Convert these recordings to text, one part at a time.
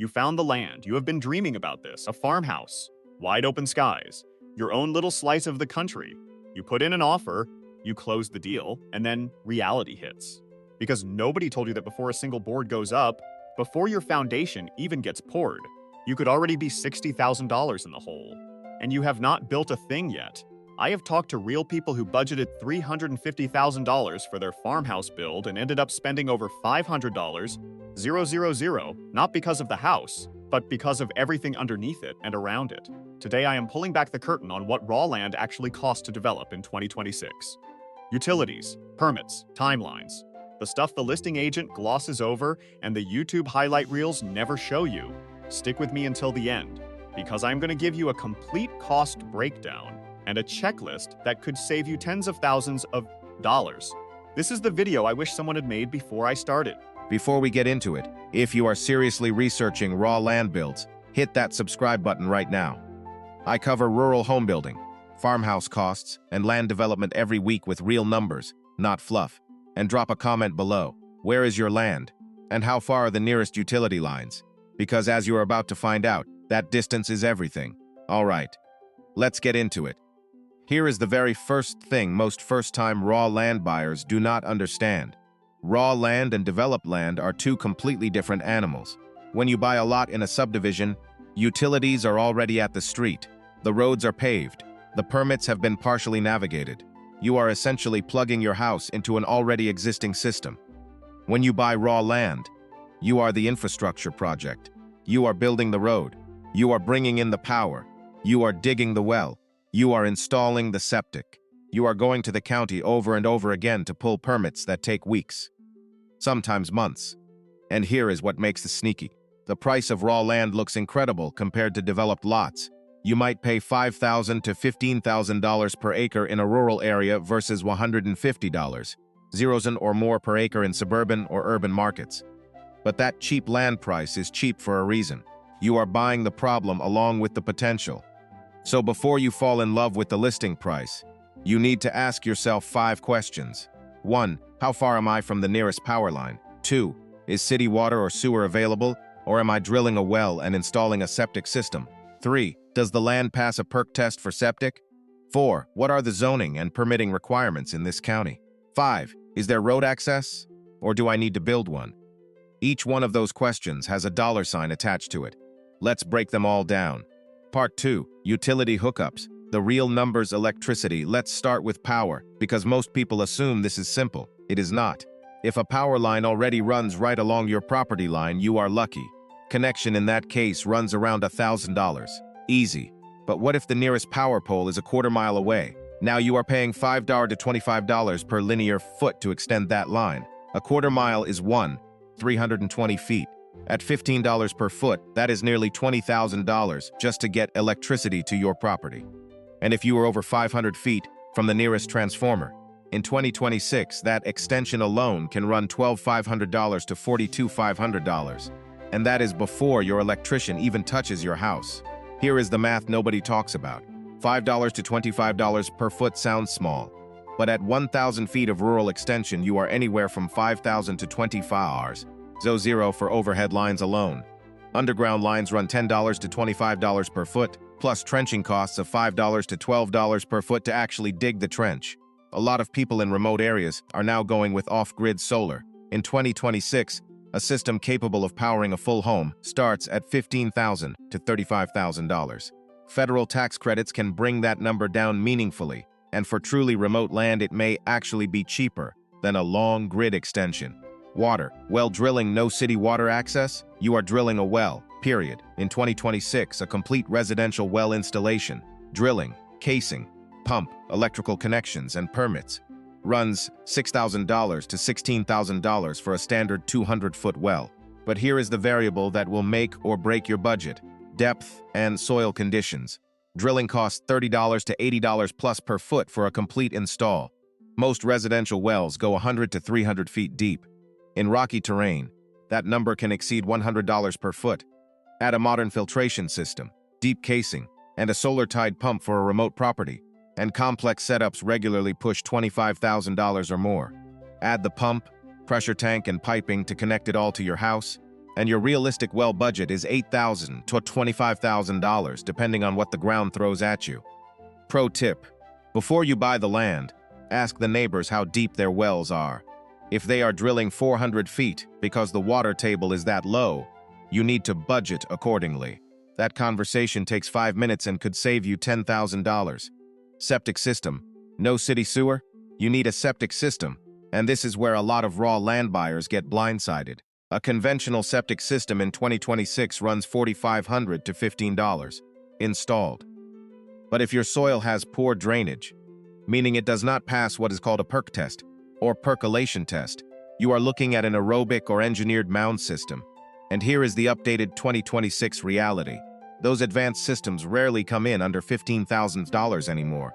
You found the land. You have been dreaming about this. A farmhouse, wide open skies, your own little slice of the country. You put in an offer, you close the deal, and then reality hits. Because nobody told you that before a single board goes up, before your foundation even gets poured, you could already be $60,000 in the hole. And you have not built a thing yet. I have talked to real people who budgeted $350,000 for their farmhouse build and ended up spending over $500, 000, not because of the house, but because of everything underneath it and around it. Today I am pulling back the curtain on what raw land actually costs to develop in 2026. Utilities, permits, timelines. The stuff the listing agent glosses over and the YouTube highlight reels never show you. Stick with me until the end, because I'm going to give you a complete cost breakdown and a checklist that could save you tens of thousands of dollars. This is the video I wish someone had made before I started. Before we get into it, if you are seriously researching raw land builds, hit that subscribe button right now. I cover rural home building, farmhouse costs, and land development every week with real numbers, not fluff. And drop a comment below. Where is your land? And how far are the nearest utility lines? Because as you are about to find out, that distance is everything. All right, let's get into it. Here is the very first thing most first-time raw land buyers do not understand. Raw land and developed land are two completely different animals. When you buy a lot in a subdivision, utilities are already at the street. The roads are paved. The permits have been partially navigated. You are essentially plugging your house into an already existing system. When you buy raw land, you are the infrastructure project. You are building the road. You are bringing in the power. You are digging the well. You are installing the septic. You are going to the county over and over again to pull permits that take weeks, sometimes months. And here is what makes it sneaky. The price of raw land looks incredible compared to developed lots. You might pay $5,000 to $15,000 per acre in a rural area versus $150, zeros or more per acre in suburban or urban markets. But that cheap land price is cheap for a reason. You are buying the problem along with the potential. So before you fall in love with the listing price, you need to ask yourself 5 questions. 1. How far am I from the nearest power line? 2. Is city water or sewer available, or am I drilling a well and installing a septic system? 3. Does the land pass a perk test for septic? 4. What are the zoning and permitting requirements in this county? 5. Is there road access, or do I need to build one? Each one of those questions has a dollar sign attached to it. Let's break them all down. Part 2. Utility hookups. The real numbers electricity. Let's start with power, because most people assume this is simple. It is not. If a power line already runs right along your property line, you are lucky. Connection in that case runs around $1,000. Easy. But what if the nearest power pole is a quarter mile away? Now you are paying $5 to $25 per linear foot to extend that line. A quarter mile is 320 feet. At $15 per foot, that is nearly $20,000 just to get electricity to your property. And if you are over 500 feet from the nearest transformer, in 2026, that extension alone can run $12,500 to $42,500. And that is before your electrician even touches your house. Here is the math nobody talks about. $5 to $25 per foot sounds small, but at 1,000 feet of rural extension, you are anywhere from $5,000 to $25. Zero for overhead lines alone. Underground lines run $10 to $25 per foot, plus trenching costs of $5 to $12 per foot to actually dig the trench. A lot of people in remote areas are now going with off-grid solar. In 2026, a system capable of powering a full home starts at $15,000 to $35,000. Federal tax credits can bring that number down meaningfully, and for truly remote land it may actually be cheaper than a long grid extension. Water. Well, drilling no city water access? You are drilling a well, period. In 2026, a complete residential well installation, drilling, casing, pump, electrical connections, and permits runs $6,000 to $16,000 for a standard 200-foot well. But here is the variable that will make or break your budget: depth and soil conditions. Drilling costs $30 to $80 plus per foot for a complete install. Most residential wells go 100 to 300 feet deep. In rocky terrain, that number can exceed $100 per foot. Add a modern filtration system, deep casing, and a solar-tied pump for a remote property, and complex setups regularly push $25,000 or more. Add the pump, pressure tank, and piping to connect it all to your house, and your realistic well budget is $8,000 to $25,000 depending on what the ground throws at you. Pro tip: before you buy the land, ask the neighbors how deep their wells are. If they are drilling 400 feet because the water table is that low, you need to budget accordingly. That conversation takes 5 minutes and could save you $10,000. Septic system: no city sewer? You need a septic system, and this is where a lot of raw land buyers get blindsided. A conventional septic system in 2026 runs $4,500 to $15 installed. But if your soil has poor drainage, meaning it does not pass what is called a perk test or percolation test, you are looking at an aerobic or engineered mound system. And here is the updated 2026 reality. Those advanced systems rarely come in under $15,000 anymore.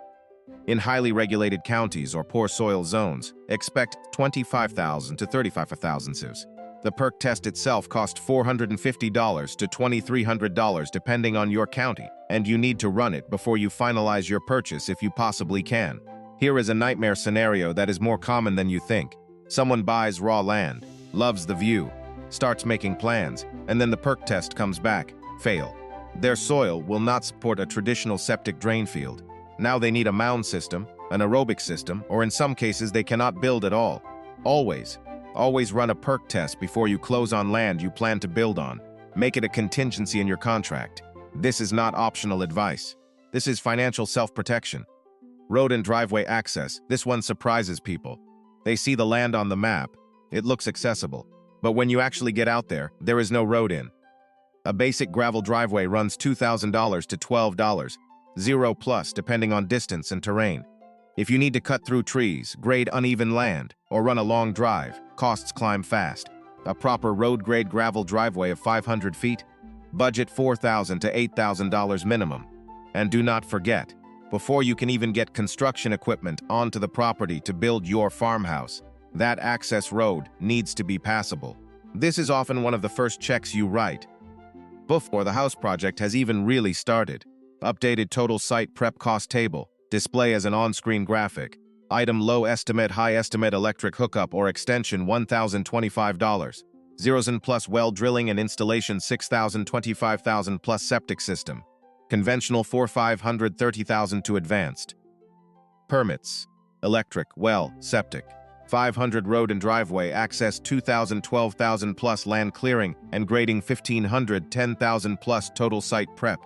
In highly regulated counties or poor soil zones, expect $25,000 to $35,000. The perk test itself costs $450 to $2,300 depending on your county, and you need to run it before you finalize your purchase if you possibly can. Here is a nightmare scenario that is more common than you think. Someone buys raw land, loves the view, starts making plans, and then the perk test comes back, fail. Their soil will not support a traditional septic drain field. Now they need a mound system, an aerobic system, or in some cases they cannot build at all. Always run a perk test before you close on land you plan to build on. Make it a contingency in your contract. This is not optional advice. This is financial self-protection. Road and driveway access: this one surprises people. They see the land on the map. It looks accessible. But when you actually get out there, there is no road in. A basic gravel driveway runs $2,000 to $12, 0+ depending on distance and terrain. If you need to cut through trees, grade uneven land, or run a long drive, costs climb fast. A proper road-grade gravel driveway of 500 feet? Budget $4,000 to $8,000 minimum. And do not forget, before you can even get construction equipment onto the property to build your farmhouse, that access road needs to be passable. This is often one of the first checks you write before the house project has even really started. Updated total site prep cost table. Display as an on-screen graphic. Item low estimate, high estimate electric hookup or extension $1,025. Zeros in plus well drilling and installation $6,000 $25,000 plus septic system. Conventional $4,500 $30,000 to advanced. Permits: electric, well, septic. 500 road and driveway access $2,000 $12,000 plus land clearing and grading $1,500 $10,000 plus total site prep.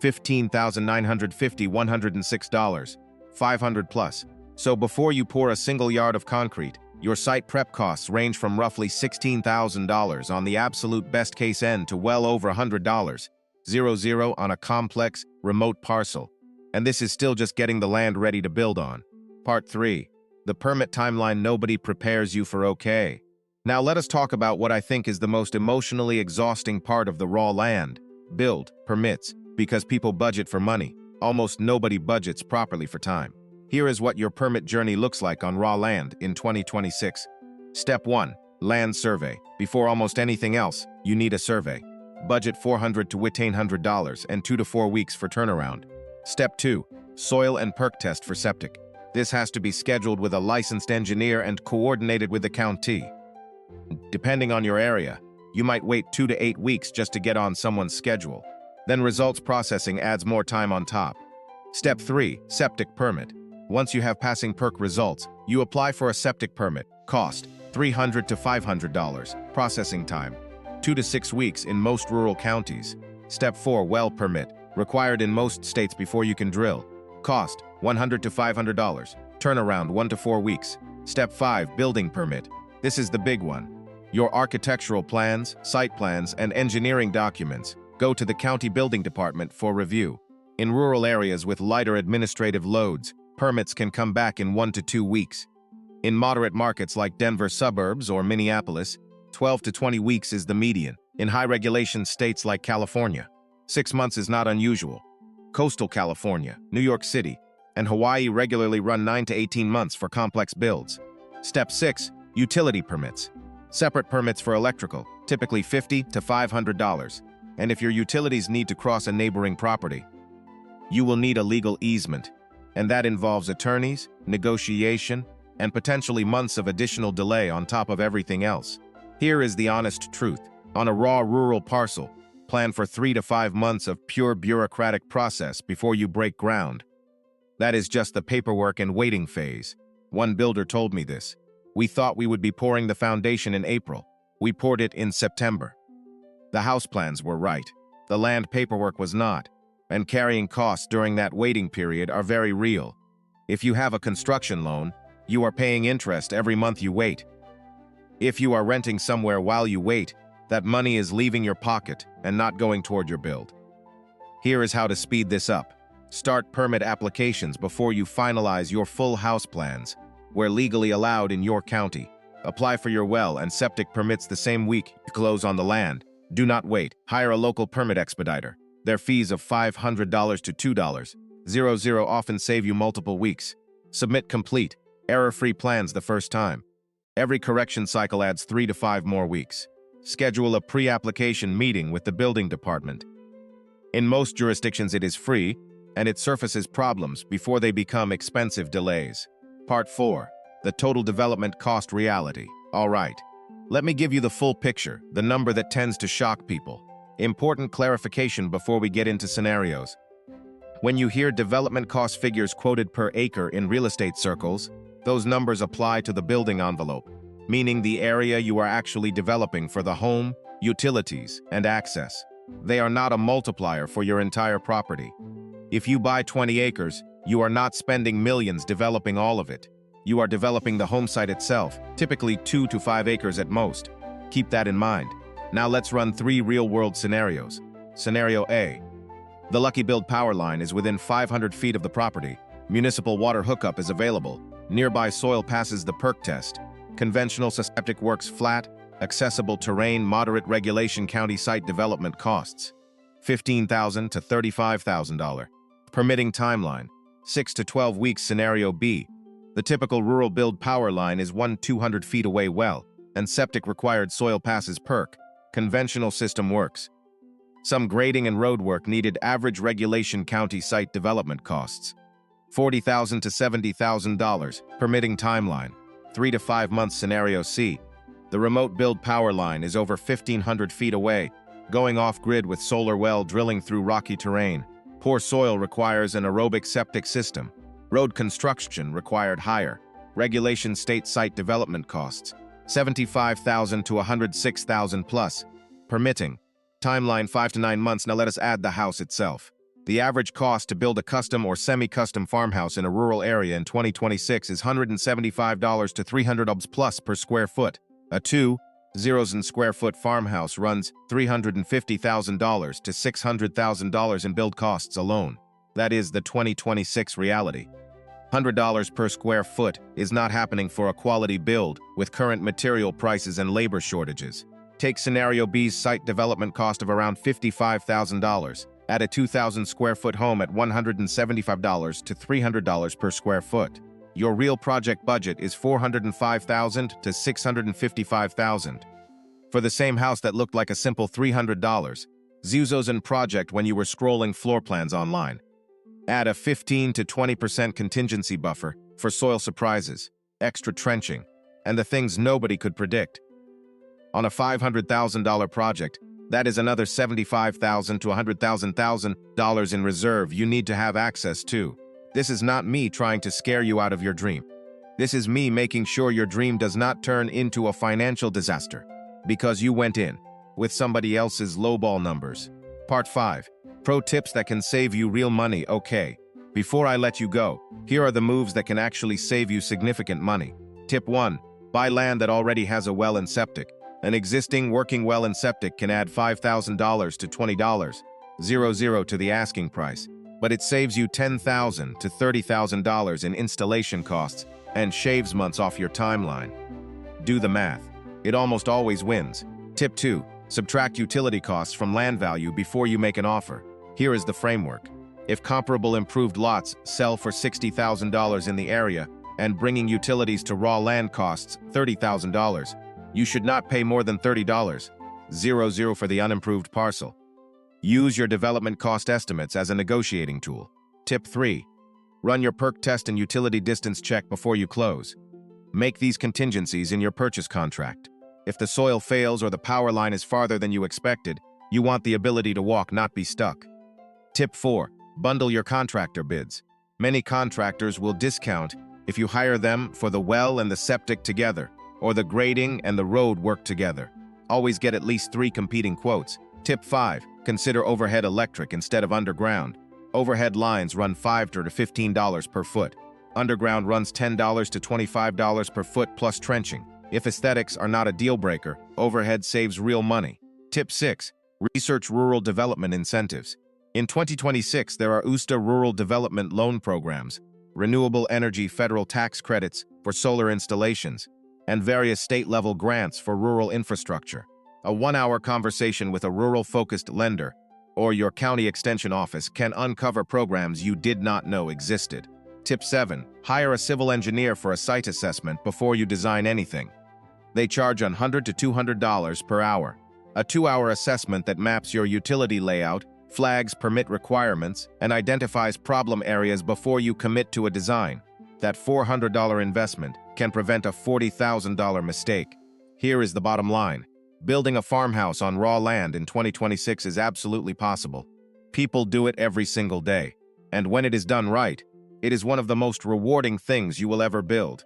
$15,950 $106, 500 plus. So before you pour a single yard of concrete, your site prep costs range from roughly $16,000 on the absolute best case end to well over $100, 0 on a complex, remote parcel. And this is still just getting the land ready to build on. Part 3. The permit timeline nobody prepares you for. Okay. Now let us talk about what I think is the most emotionally exhausting part of the raw land build, permits. Because people budget for money, almost nobody budgets properly for time. Here is what your permit journey looks like on raw land in 2026. Step 1. Land survey. Before almost anything else, you need a survey. Budget $400 to $1,800 and 2 to 4 weeks for turnaround. Step 2. Soil and perk test for septic. This has to be scheduled with a licensed engineer and coordinated with the county. Depending on your area, you might wait 2 to 8 weeks just to get on someone's schedule. Then results processing adds more time on top. Step 3. Septic permit. Once you have passing perk results, you apply for a septic permit. Cost: $300 to $500. Processing time: 2 to 6 weeks in most rural counties. Step 4. Well permit. Required in most states before you can drill. Cost: $100 to $500. Turnaround: 1 to 4 weeks. Step 5. Building permit. This is the big one. Your architectural plans, site plans, and engineering documents go to the county building department for review. In rural areas with lighter administrative loads, permits can come back in 1 to 2 weeks. In moderate markets like Denver suburbs or Minneapolis, 12 to 20 weeks is the median. In high-regulation states like California, 6 months is not unusual. Coastal California, New York City, and Hawaii regularly run 9 to 18 months for complex builds. Step 6. Utility permits. Separate permits for electrical, typically $50 to $500. And if your utilities need to cross a neighboring property, you will need a legal easement, and that involves attorneys, negotiation, and potentially months of additional delay on top of everything else. Here is the honest truth. On a raw rural parcel, plan for 3 to 5 months of pure bureaucratic process before you break ground. That is just the paperwork and waiting phase. One builder told me this. We thought we would be pouring the foundation in April. We poured it in September. The house plans were right. The land paperwork was not. And carrying costs during that waiting period are very real. If you have a construction loan, you are paying interest every month you wait. If you are renting somewhere while you wait, that money is leaving your pocket and not going toward your build. Here is how to speed this up. Start permit applications before you finalize your full house plans, where legally allowed in your county. Apply for your well and septic permits the same week you close on the land. Do not wait. Hire a local permit expediter. Their fees of $500 to $2.00 often save you multiple weeks. Submit complete, error-free plans the first time. Every correction cycle adds 3 to 5 more weeks. Schedule a pre-application meeting with the building department. In most jurisdictions it is free, and it surfaces problems before they become expensive delays. Part 4. The total development cost reality. All right. Let me give you the full picture, the number that tends to shock people. Important clarification before we get into scenarios. When you hear development cost figures quoted per acre in real estate circles, those numbers apply to the building envelope, meaning the area you are actually developing for the home, utilities, and access. They are not a multiplier for your entire property. If you buy 20 acres, you are not spending millions developing all of it. You are developing the home site itself, typically 2 to 5 acres at most. Keep that in mind. Now let's run 3 real-world scenarios. Scenario A. The Lucky Build power line is within 500 feet of the property. Municipal water hookup is available. Nearby soil passes the perk test. Conventional septic works flat. Accessible terrain, moderate regulation, county site development costs. $15,000 to $35,000. Permitting timeline. 6 to 12 weeks. Scenario B. The typical rural build power line is 200 feet away well, and septic required soil passes perk. Conventional system works. Some grading and road work needed. Average regulation county site development costs. $40,000 to $70,000. Permitting timeline. 3 to 5 months. Scenario C. The remote build power line is over 1,500 feet away, going off-grid with solar well drilling through rocky terrain. Poor soil requires an aerobic septic system. Road construction required higher. Regulation state site development costs. $75,000 to $106,000 plus. Permitting. Timeline 5 to 9 months. Now let us add the house itself. The average cost to build a custom or semi-custom farmhouse in a rural area in 2026 is $175 to $300 plus per square foot. A 2,000 square foot farmhouse runs $350,000 to $600,000 in build costs alone. That is the 2026 reality. $100 per square foot is not happening for a quality build with current material prices and labor shortages. Take scenario B's site development cost of around $55,000. Add a 2,000 square foot home at $175 to $300 per square foot. Your real project budget is $405,000 to $655,000. For the same house that looked like a simple $300, Zuzos project when you were scrolling floor plans online. Add a 15 to 20% contingency buffer for soil surprises, extra trenching, and the things nobody could predict. On a $500,000 project, that is another $75,000 to $100,000 in reserve you need to have access to. This is not me trying to scare you out of your dream. This is me making sure your dream does not turn into a financial disaster because you went in with somebody else's lowball numbers. Part 5. Pro tips that can save you real money. Okay, before I let you go, here are the moves that can actually save you significant money. Tip 1. Buy land that already has a well and septic. An existing working well and septic can add $5,000 to $20,000 to the asking price, but it saves you $10,000 to $30,000 in installation costs and shaves months off your timeline. Do the math. It almost always wins. Tip 2. Subtract utility costs from land value before you make an offer. Here is the framework. If comparable improved lots sell for $60,000 in the area and bringing utilities to raw land costs $30,000, you should not pay more than $30,000 for the unimproved parcel. Use your development cost estimates as a negotiating tool. Tip 3. Run your perk test and utility distance check before you close. Make these contingencies in your purchase contract. If the soil fails or the power line is farther than you expected, you want the ability to walk, not be stuck. Tip 4. Bundle your contractor bids. Many contractors will discount if you hire them for the well and the septic together, or the grading and the road work together. Always get at least 3 competing quotes. Tip 5. Consider overhead electric instead of underground. Overhead lines run $5 to $15 per foot. Underground runs $10 to $25 per foot plus trenching. If aesthetics are not a deal breaker, overhead saves real money. Tip 6. Research rural development incentives. In 2026, there are USDA rural development loan programs, renewable energy federal tax credits for solar installations, and various state-level grants for rural infrastructure. A 1-hour conversation with a rural-focused lender or your county extension office can uncover programs you did not know existed. Tip 7. Hire a civil engineer for a site assessment before you design anything. They charge $100 to $200 per hour. A 2-hour assessment that maps your utility layout, flags permit requirements, and identifies problem areas before you commit to a design. That $400 investment can prevent a $40,000 mistake. Here is the bottom line. Building a farmhouse on raw land in 2026 is absolutely possible. People do it every single day. And when it is done right, it is one of the most rewarding things you will ever build.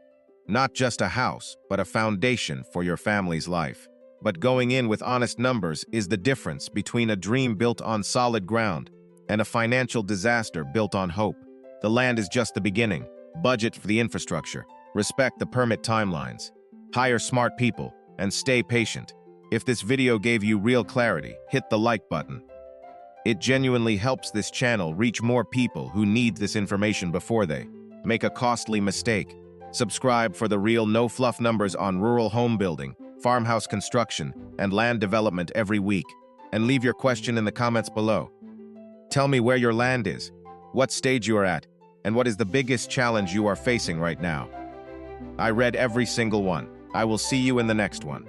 Not just a house, but a foundation for your family's life. But going in with honest numbers is the difference between a dream built on solid ground and a financial disaster built on hope. The land is just the beginning. Budget for the infrastructure. Respect the permit timelines. Hire smart people and stay patient. If this video gave you real clarity, hit the like button. It genuinely helps this channel reach more people who need this information before they make a costly mistake. Subscribe for the real no-fluff numbers on rural home building, farmhouse construction, and land development every week. And leave your question in the comments below. Tell me where your land is, what stage you are at, and what is the biggest challenge you are facing right now. I read every single one. I will see you in the next one.